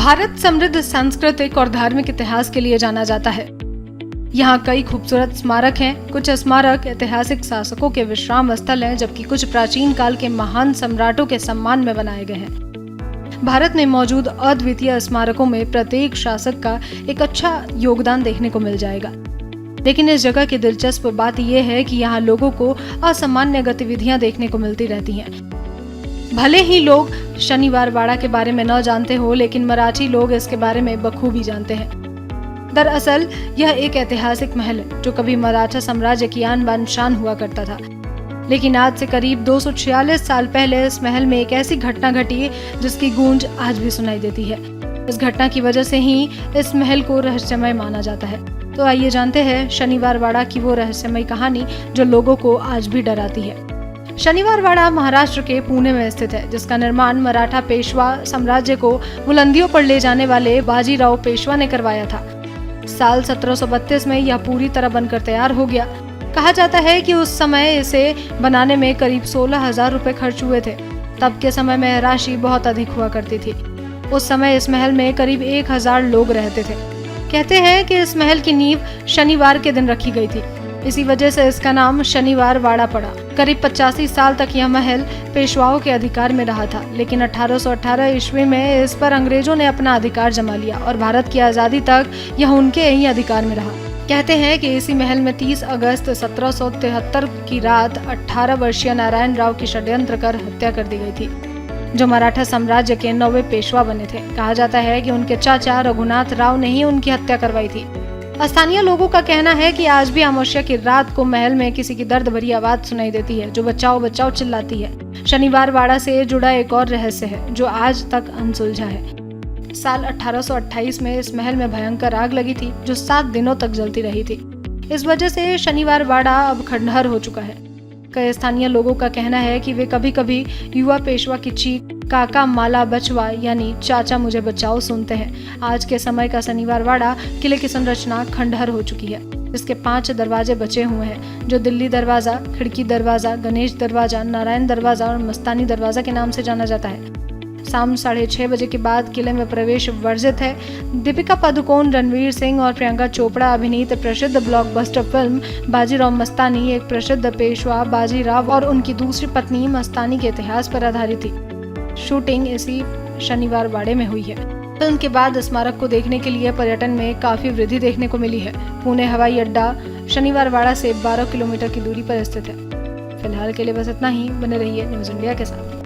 भारत समृद्ध सांस्कृतिक और धार्मिक इतिहास के लिए जाना जाता है। यहाँ कई खूबसूरत स्मारक हैं। कुछ स्मारक ऐतिहासिक शासकों के विश्राम स्थल हैं, जबकि कुछ प्राचीन काल के महान सम्राटों के सम्मान में बनाए गए हैं। भारत में मौजूद अद्वितीय स्मारकों में प्रत्येक शासक का एक अच्छा योगदान देखने को मिल जाएगा। लेकिन इस जगह की दिलचस्प बात यह है कि यहाँ लोगों को असामान्य गतिविधियां देखने को मिलती रहती हैं। भले ही लोग शनिवार वाड़ा के बारे में न जानते हो, लेकिन मराठी लोग इसके बारे में बखूबी जानते हैं। दरअसल यह एक ऐतिहासिक महल है जो कभी मराठा साम्राज्य की आन बान शान हुआ करता था। लेकिन आज से करीब 246 साल पहले इस महल में एक ऐसी घटना घटी जिसकी गूंज आज भी सुनाई देती है। इस घटना की वजह से ही इस महल को रहस्यमय माना जाता है। तो आइए जानते हैं शनिवार वाड़ा की वो रहस्यमय कहानी जो लोगों को आज भी डराती है। शनिवार वाड़ा महाराष्ट्र के पुणे में स्थित है, जिसका निर्माण मराठा पेशवा साम्राज्य को बुलंदियों पर ले जाने वाले बाजीराव पेशवा ने करवाया था। साल 1732 में यह पूरी तरह बनकर तैयार हो गया। कहा जाता है कि उस समय इसे बनाने में करीब 16,000 रुपए खर्च हुए थे। तब के समय में राशि बहुत अधिक हुआ करती थी। उस समय इस महल में करीब 1,000 लोग रहते थे। कहते हैं कि इस महल की नींव शनिवार के दिन रखी गई थी, इसी वजह से इसका नाम शनिवार वाड़ा पड़ा। करीब 85 साल तक यह महल पेशवाओं के अधिकार में रहा था, लेकिन 1818 ईस्वी में इस पर अंग्रेजों ने अपना अधिकार जमा लिया और भारत की आज़ादी तक यह उनके ही अधिकार में रहा। कहते हैं कि इसी महल में 30 अगस्त 1773 की रात 18 वर्षीय नारायण राव की षड्यंत्र कर हत्या कर दी गई थी, जो मराठा साम्राज्य के 9वें पेशवा बने थे। कहा जाता है कि उनके चाचा रघुनाथ राव ने ही उनकी हत्या करवाई थी। स्थानीय लोगों का कहना है कि आज भी अमावस्या की रात को महल में किसी की दर्द भरी आवाज सुनाई देती है, जो बचाओ बचाओ चिल्लाती है। शनिवार वाड़ा से जुड़ा एक और रहस्य है जो आज तक अनसुलझा है। साल 1828 में इस महल में भयंकर आग लगी थी, जो 7 दिनों तक जलती रही थी। इस वजह से शनिवार वाड़ा अब खंडहर हो चुका है। कई स्थानीय लोगों का कहना है कि वे कभी कभी युवा पेशवा की चीख काका माला बचवा यानी चाचा मुझे बचाओ सुनते हैं। आज के समय का शनिवार वाड़ा किले की संरचना खंडहर हो चुकी है। इसके 5 दरवाजे बचे हुए हैं, जो दिल्ली दरवाजा, खिड़की दरवाजा, गणेश दरवाजा, नारायण दरवाजा और मस्तानी दरवाजा के नाम से जाना जाता है। शाम 6:30 बजे के बाद किले में प्रवेश वर्जित है। दीपिका पादुकोण, रणवीर सिंह और प्रियंका चोपड़ा अभिनीत प्रसिद्ध ब्लॉकबस्टर फिल्म बाजीराव मस्तानी एक प्रसिद्ध पेशवा बाजीराव और उनकी दूसरी पत्नी मस्तानी के इतिहास पर आधारित थी। शूटिंग इसी शनिवार वाड़े में हुई है। फिल्म के बाद स्मारक को देखने के लिए पर्यटन में काफी वृद्धि देखने को मिली है। पुणे हवाई अड्डा शनिवार वाड़ा से 12 किलोमीटर की दूरी पर स्थित है। फिलहाल के लिए बस इतना ही। बने रहिए न्यूज़ इंडिया के साथ।